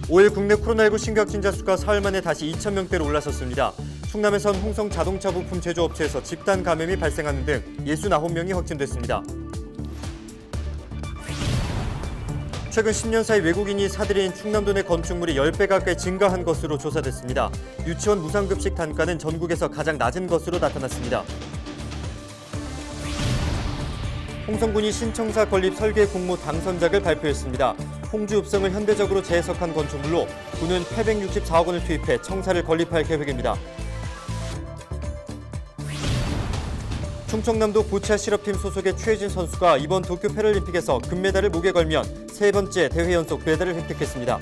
5일 국내 코로나19 신규 확진자 수가 사흘 만에 다시 2,000명대로 올라섰습니다. 충남에선 홍성 자동차 부품 제조업체에서 집단 감염이 발생하는 등 69명이 확진됐습니다. 최근 10년 사이 외국인이 사들인 충남도 내 건축물이 10배 가까이 증가한 것으로 조사됐습니다. 유치원 무상급식 단가는 전국에서 가장 낮은 것으로 나타났습니다. 홍성군이 신청사 건립 설계 공모 당선작을 발표했습니다. 홍주 읍성을 현대적으로 재해석한 건축물로 군은 864억 원을 투입해 청사를 건립할 계획입니다. 충청남도 보차 실업팀 소속의 최혜진 선수가 이번 도쿄 패럴림픽에서 금메달을 목에 걸면 세 번째 대회 연속 메달을 획득했습니다.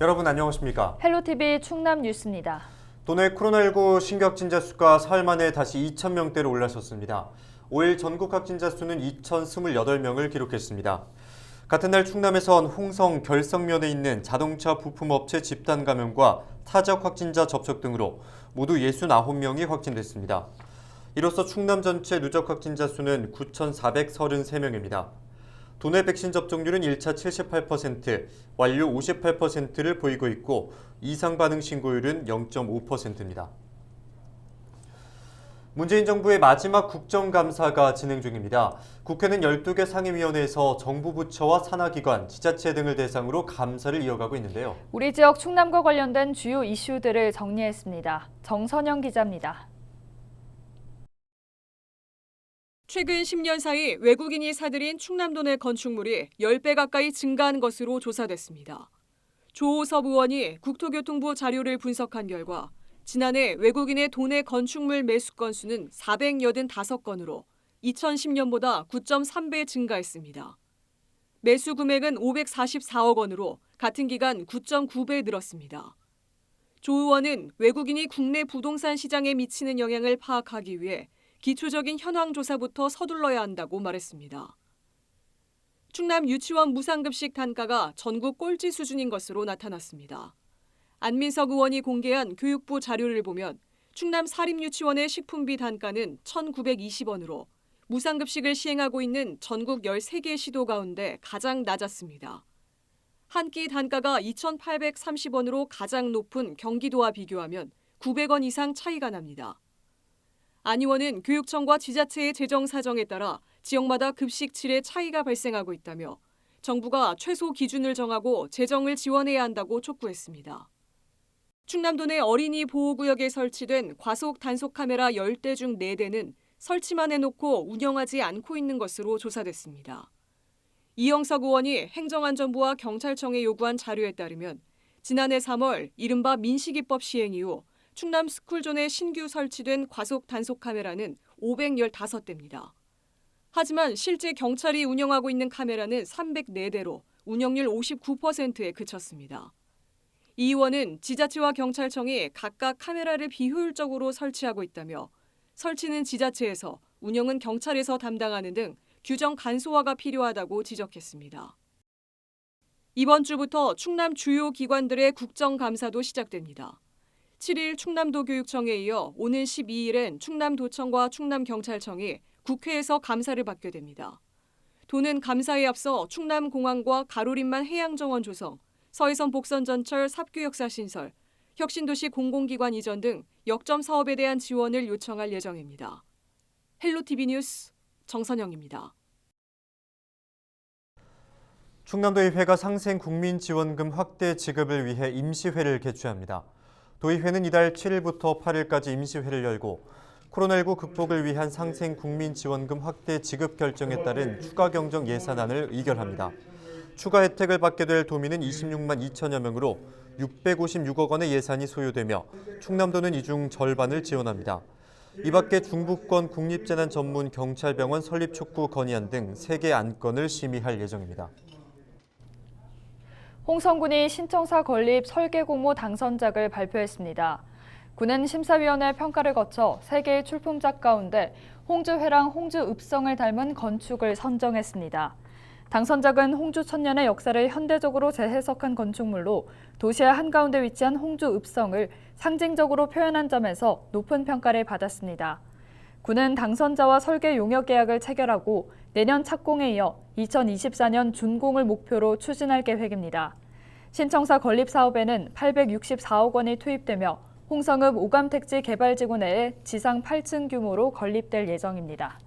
여러분 안녕하십니까? 헬로티비 충남 뉴스입니다. 도내 코로나19 신규 확진자 수가 사흘 만에 다시 2,000명대로 올라섰습니다. 5일 전국 확진자 수는 2,028명을 기록했습니다. 같은 날 충남에선 홍성 결성면에 있는 자동차 부품업체 집단 감염과 타적 확진자 접촉 등으로 모두 69명이 확진됐습니다. 이로써 충남 전체 누적 확진자 수는 9,433명입니다. 도내 백신 접종률은 1차 78%, 완료 58%를 보이고 있고 이상 반응 신고율은 0.5%입니다. 문재인 정부의 마지막 국정감사가 진행 중입니다. 국회는 12개 상임위원회에서 정부 부처와 산하기관, 지자체 등을 대상으로 감사를 이어가고 있는데요. 우리 지역 충남과 관련된 주요 이슈들을 정리했습니다. 정선영 기자입니다. 최근 10년 사이 외국인이 사들인 충남도 내 건축물이 10배 가까이 증가한 것으로 조사됐습니다. 조호섭 의원이 국토교통부 자료를 분석한 결과 지난해 외국인의 도내 건축물 매수 건수는 485건으로 2010년보다 9.3배 증가했습니다. 매수 금액은 544억 원으로 같은 기간 9.9배 늘었습니다. 조 의원은 외국인이 국내 부동산 시장에 미치는 영향을 파악하기 위해 기초적인 현황 조사부터 서둘러야 한다고 말했습니다. 충남 유치원 무상급식 단가가 전국 꼴찌 수준인 것으로 나타났습니다. 안민석 의원이 공개한 교육부 자료를 보면 충남 사립유치원의 식품비 단가는 1,920원으로 무상급식을 시행하고 있는 전국 13개 시도 가운데 가장 낮았습니다. 한 끼 단가가 2,830원으로 가장 높은 경기도와 비교하면 900원 이상 차이가 납니다. 안 의원은 교육청과 지자체의 재정 사정에 따라 지역마다 급식 질의 차이가 발생하고 있다며 정부가 최소 기준을 정하고 재정을 지원해야 한다고 촉구했습니다. 충남도 내 어린이 보호구역에 설치된 과속 단속 카메라 10대 중 4대는 설치만 해놓고 운영하지 않고 있는 것으로 조사됐습니다. 이영석 의원이 행정안전부와 경찰청에 요구한 자료에 따르면 지난해 3월 이른바 민식이법 시행 이후 충남 스쿨존에 신규 설치된 과속 단속 카메라는 515대입니다. 하지만 실제 경찰이 운영하고 있는 카메라는 304대로 운영률 59%에 그쳤습니다. 이 의원은 지자체와 경찰청이 각각 카메라를 비효율적으로 설치하고 있다며 설치는 지자체에서 운영은 경찰에서 담당하는 등 규정 간소화가 필요하다고 지적했습니다. 이번 주부터 충남 주요 기관들의 국정감사도 시작됩니다. 7일 충남도 교육청에 이어 오는 12일엔 충남도청과 충남경찰청이 국회에서 감사를 받게 됩니다. 도는 감사에 앞서 충남공항과 가로림만 해양정원 조성, 서해선 복선전철 삽교역사 신설, 혁신도시 공공기관 이전 등 역점 사업에 대한 지원을 요청할 예정입니다. 헬로티비 뉴스 정선영입니다. 충남도의회가 상생국민지원금 확대 지급을 위해 임시회를 개최합니다. 도의회는 이달 7일부터 8일까지 임시회를 열고 코로나19 극복을 위한 상생국민지원금 확대 지급 결정에 따른 추가 경정 예산안을 의결합니다. 추가 혜택을 받게 될 도민은 26만 2천여 명으로 656억 원의 예산이 소요되며 충남도는 이 중 절반을 지원합니다. 이 밖에 중부권 국립재난전문경찰병원 설립 촉구 건의안 등 3개 안건을 심의할 예정입니다. 홍성군이 신청사 건립 설계 공모 당선작을 발표했습니다. 군은 심사위원회 평가를 거쳐 3개의 출품작 가운데 홍주회랑 홍주읍성을 닮은 건축을 선정했습니다. 당선작은 홍주 천년의 역사를 현대적으로 재해석한 건축물로 도시의 한가운데 위치한 홍주읍성을 상징적으로 표현한 점에서 높은 평가를 받았습니다. 군은 당선자와 설계 용역 계약을 체결하고 내년 착공에 이어 2024년 준공을 목표로 추진할 계획입니다. 신청사 건립 사업에는 864억 원이 투입되며 홍성읍 오감택지 개발지구 내에 지상 8층 규모로 건립될 예정입니다.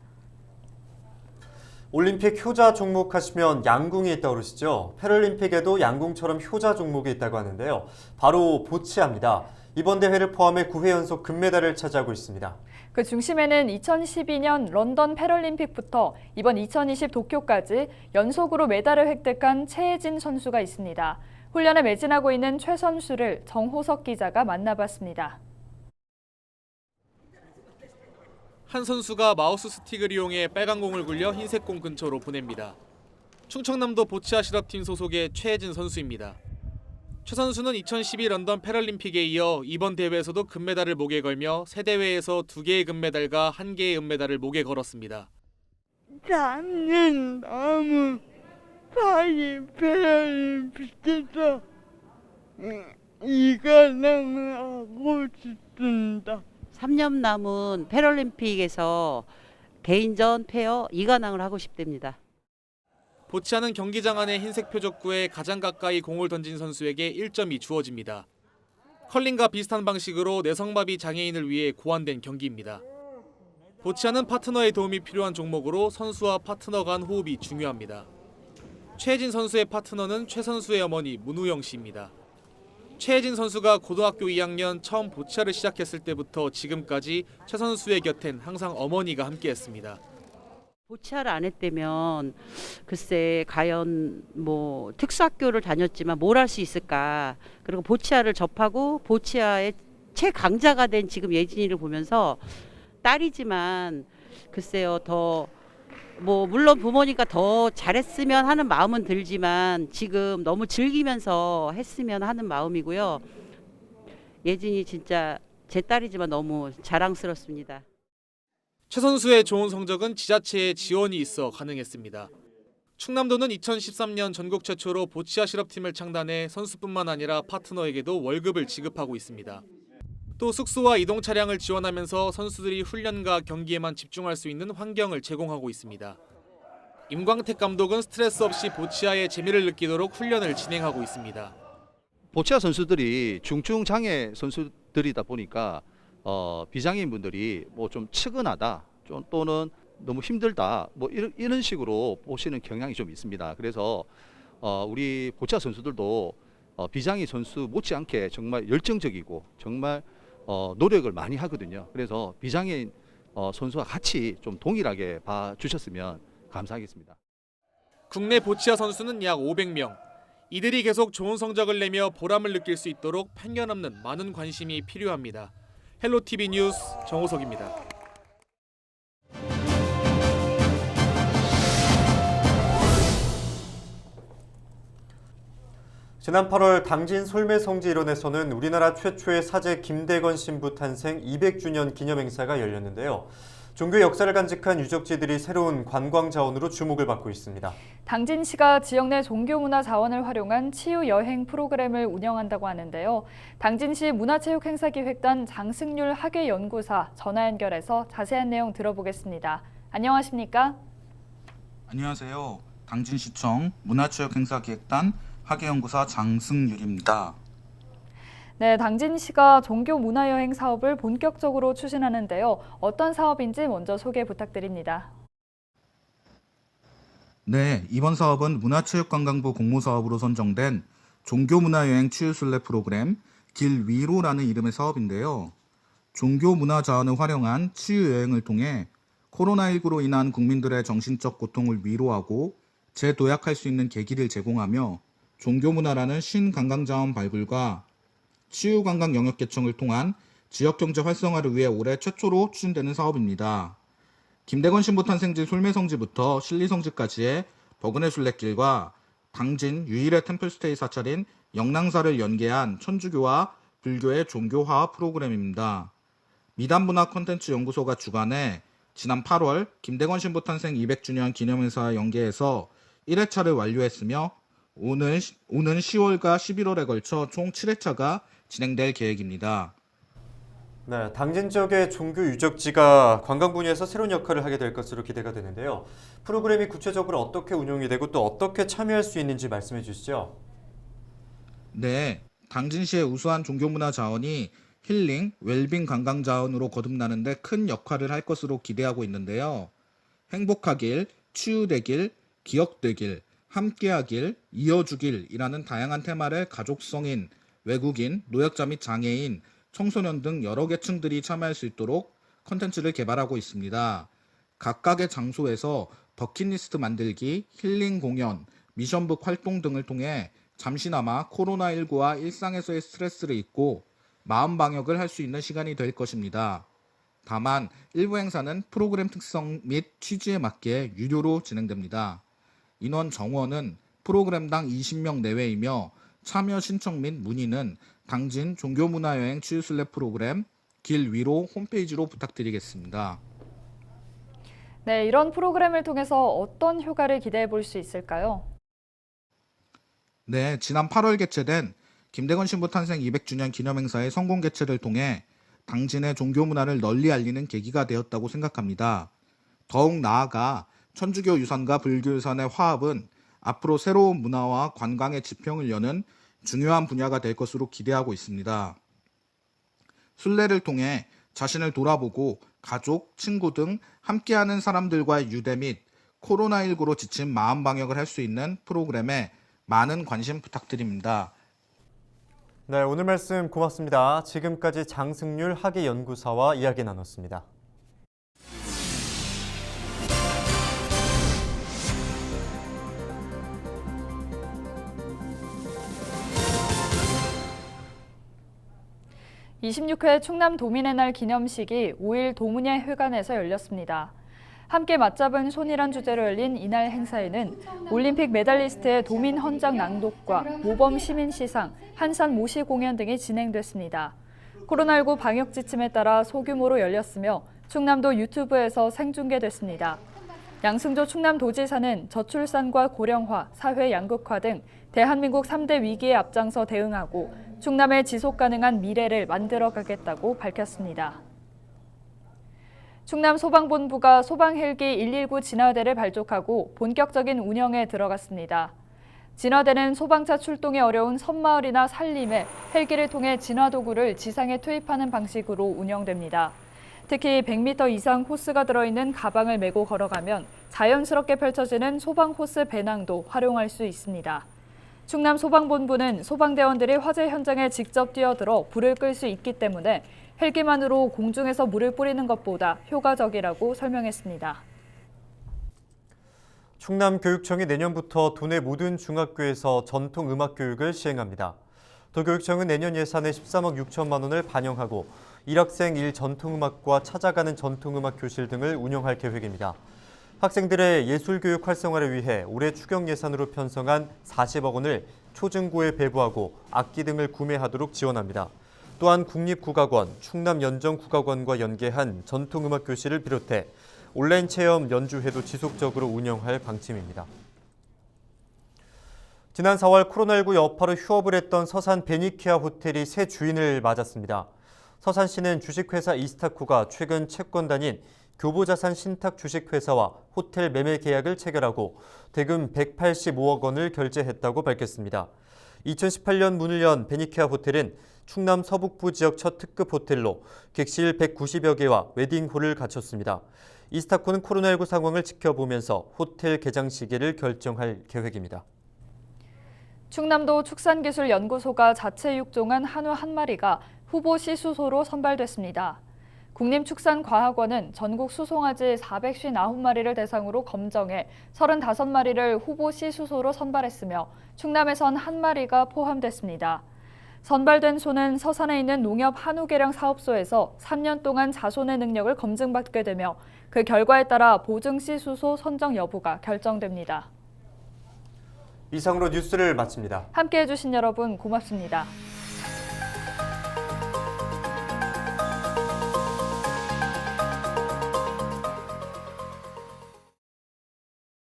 올림픽 효자 종목 하시면 양궁이 떠오르시죠? 패럴림픽에도 양궁처럼 효자 종목이 있다고 하는데요. 바로 보치아입니다. 이번 대회를 포함해 9회 연속 금메달을 차지하고 있습니다. 그 중심에는 2012년 런던 패럴림픽부터 이번 2020 도쿄까지 연속으로 메달을 획득한 최혜진 선수가 있습니다. 훈련에 매진하고 있는 최 선수를 정호석 기자가 만나봤습니다. 한 선수가 마우스 스틱을 이용해 빨간 공을 굴려 흰색 공 근처로 보냅니다. 충청남도 보치아 실업팀 소속의 최혜진 선수입니다. 최 선수는 2012 런던 패럴림픽에 이어 이번 대회에서도 금메달을 목에 걸며 세 대회에서 2개의 금메달과 1개의 은메달을 목에 걸었습니다. 작년 너무 파리 패럴림픽에서 이거 너무 하고 싶습니다. 3년 남은 패럴림픽에서 개인전, 페어, 2관왕을 하고 싶답니다. 보치아는 경기장 안의 흰색 표적구에 가장 가까이 공을 던진 선수에게 1점이 주어집니다. 컬링과 비슷한 방식으로 내성마비 장애인을 위해 고안된 경기입니다. 보치아는 파트너의 도움이 필요한 종목으로 선수와 파트너 간 호흡이 중요합니다. 최혜진 선수의 파트너는 최 선수의 어머니 문우영 씨입니다. 최혜진 선수가 고등학교 2학년 처음 보치아를 시작했을 때부터 지금까지 최 선수의 곁엔 항상 어머니가 함께했습니다. 보치아를 안 했다면 글쎄 과연 뭐 특수학교를 다녔지만 뭘 할 수 있을까. 그리고 보치아를 접하고 보치아의 최강자가 된 지금 예진이를 보면서 딸이지만 글쎄요 더 뭐 물론 부모니까 더 잘했으면 하는 마음은 들지만 지금 너무 즐기면서 했으면 하는 마음이고요. 예진이 진짜 제 딸이지만 너무 자랑스럽습니다. 최 선수의 좋은 성적은 지자체의 지원이 있어 가능했습니다. 충남도는 2013년 전국 최초로 보치아 실업팀을 창단해 선수뿐만 아니라 파트너에게도 월급을 지급하고 있습니다. 또 숙소와 이동 차량을 지원하면서 선수들이 훈련과 경기에만 집중할 수 있는 환경을 제공하고 있습니다. 임광택 감독은 스트레스 없이 보치아의 재미를 느끼도록 훈련을 진행하고 있습니다. 보치아 선수들이 중증 장애 선수들이다 보니까 비장애인 분들이 뭐 좀 측은하다 또는 너무 힘들다 뭐 이런 식으로 보시는 경향이 좀 있습니다. 그래서 우리 보치아 선수들도 비장애 선수 못지않게 정말 열정적이고 정말 노력을 많이 하거든요. 그래서 비장애인 선수와 같이 좀 동일하게 봐주셨으면 감사하겠습니다. 국내 보치아 선수는 약 500명. 이들이 계속 좋은 성적을 내며 보람을 느낄 수 있도록 편견 없는 많은 관심이 필요합니다. 헬로티비 뉴스 정호석입니다. 지난 8월 당진 솔매성지 일원에서는 우리나라 최초의 사제 김대건 신부 탄생 200주년 기념행사가 열렸는데요. 종교 역사를 간직한 유적지들이 새로운 관광 자원으로 주목을 받고 있습니다. 당진시가 지역 내 종교문화 자원을 활용한 치유 여행 프로그램을 운영한다고 하는데요. 당진시 문화체육행사기획단 장승률 학예연구사 전화 연결해서 자세한 내용 들어보겠습니다. 안녕하십니까? 안녕하세요. 당진시청 문화체육행사기획단 학예연구사 장승률입니다. 네, 당진시가 종교문화여행 사업을 본격적으로 추진하는데요. 어떤 사업인지 먼저 소개 부탁드립니다. 네, 이번 사업은 문화체육관광부 공모사업으로 선정된 종교문화여행 치유순례 프로그램 길 위로라는 이름의 사업인데요. 종교문화 자원을 활용한 치유여행을 통해 코로나19로 인한 국민들의 정신적 고통을 위로하고 재도약할 수 있는 계기를 제공하며 종교문화라는 신관광자원 발굴과 치유관광 영역 개청을 통한 지역경제 활성화를 위해 올해 최초로 추진되는 사업입니다. 김대건 신부 탄생지 솔매성지부터 신리성지까지의 버그네 순례길과 당진 유일의 템플스테이 사찰인 영랑사를 연계한 천주교와 불교의 종교화합 프로그램입니다. 미담문화 콘텐츠 연구소가 주관해 지난 8월 김대건 신부 탄생 200주년 기념행사 연계해서 1회차를 완료했으며 오는 10월과 11월에 걸쳐 총 7회차가 진행될 계획입니다. 네, 당진 지역의 종교 유적지가 관광 분야에서 새로운 역할을 하게 될 것으로 기대가 되는데요. 프로그램이 구체적으로 어떻게 운영이 되고 또 어떻게 참여할 수 있는지 말씀해 주시죠. 네, 당진시의 우수한 종교문화 자원이 힐링, 웰빙 관광 자원으로 거듭나는 데 큰 역할을 할 것으로 기대하고 있는데요. 행복하길, 치유되길, 기억되길, 함께하길, 이어주길이라는 다양한 테마를 가족 성인, 외국인, 노약자 및 장애인, 청소년 등 여러 계층들이 참여할 수 있도록 콘텐츠를 개발하고 있습니다. 각각의 장소에서 버킷리스트 만들기, 힐링 공연, 미션북 활동 등을 통해 잠시나마 코로나19와 일상에서의 스트레스를 잊고 마음 방역을 할 수 있는 시간이 될 것입니다. 다만 일부 행사는 프로그램 특성 및 취지에 맞게 유료로 진행됩니다. 인원 정원은 프로그램당 20명 내외이며 참여 신청 및 문의는 당진 종교문화여행 치유순례 프로그램 길 위로 홈페이지로 부탁드리겠습니다. 네, 이런 프로그램을 통해서 어떤 효과를 기대해 볼 수 있을까요? 네, 지난 8월 개최된 김대건 신부 탄생 200주년 기념행사의 성공 개최를 통해 당진의 종교문화를 널리 알리는 계기가 되었다고 생각합니다. 더욱 나아가 천주교 유산과 불교 유산의 화합은 앞으로 새로운 문화와 관광의 지평을 여는 중요한 분야가 될 것으로 기대하고 있습니다. 순례를 통해 자신을 돌아보고 가족, 친구 등 함께하는 사람들과의 유대 및 코로나19로 지친 마음 방역을 할 수 있는 프로그램에 많은 관심 부탁드립니다. 네, 오늘 말씀 고맙습니다. 지금까지 장승률 학예연구사와 이야기 나눴습니다. (26회) 충남 도민의 날 기념식이 5일 도문예 회관에서 열렸습니다. 함께 맞잡은 손이란 주제로 열린 이날 행사에는 올림픽 메달리스트의 도민 헌장 낭독과 모범 시민 시상, 한산 모시 공연 등이 진행됐습니다. 코로나19 방역 지침에 따라 소규모로 열렸으며 충남도 유튜브에서 생중계됐습니다. 양승조 충남도지사는 저출산과 고령화, 사회 양극화 등 대한민국 3대 위기에 앞장서 대응하고 충남의 지속 가능한 미래를 만들어가겠다고 밝혔습니다. 충남 소방본부가 소방 헬기 119 진화대를 발족하고 본격적인 운영에 들어갔습니다. 진화대는 소방차 출동이 어려운 섬마을이나 산림에 헬기를 통해 진화도구를 지상에 투입하는 방식으로 운영됩니다. 특히 100m 이상 호스가 들어있는 가방을 메고 걸어가면 자연스럽게 펼쳐지는 소방 호스 배낭도 활용할 수 있습니다. 충남 소방본부는 소방대원들이 화재 현장에 직접 뛰어들어 불을 끌 수 있기 때문에 헬기만으로 공중에서 물을 뿌리는 것보다 효과적이라고 설명했습니다. 충남교육청이 내년부터 도내 모든 중학교에서 전통음악 교육을 시행합니다. 도교육청은 내년 예산에 13억 6천만 원을 반영하고 1학생 1전통음악과 찾아가는 전통음악 교실 등을 운영할 계획입니다. 학생들의 예술교육 활성화를 위해 올해 추경 예산으로 편성한 40억 원을 초중고에 배부하고 악기 등을 구매하도록 지원합니다. 또한 국립국악원, 충남연정국악원과 연계한 전통음악 교실을 비롯해 온라인 체험 연주회도 지속적으로 운영할 방침입니다. 지난 4월 코로나19 여파로 휴업을 했던 서산 베니키아 호텔이 새 주인을 맞았습니다. 서산시는 주식회사 이스타코가 최근 채권단인 교보자산 신탁 주식회사와 호텔 매매 계약을 체결하고 대금 185억 원을 결제했다고 밝혔습니다. 2018년 문을 연 베니키아 호텔은 충남 서북부 지역 첫 특급 호텔로 객실 190여 개와 웨딩홀을 갖췄습니다. 이스타코는 코로나19 상황을 지켜보면서 호텔 개장 시기를 결정할 계획입니다. 충남도 축산기술연구소가 자체 육종한 한우 한 마리가 후보 시수소로 선발됐습니다. 국립축산과학원은 전국 수송아지 459마리를 대상으로 검정해 35마리를 후보 시수소로 선발했으며 충남에선 한 마리가 포함됐습니다. 선발된 소는 서산에 있는 농협 한우개량 사업소에서 3년 동안 자손의 능력을 검증받게 되며 그 결과에 따라 보증 시수소 선정 여부가 결정됩니다. 이상으로 뉴스를 마칩니다. 함께해 주신 여러분 고맙습니다.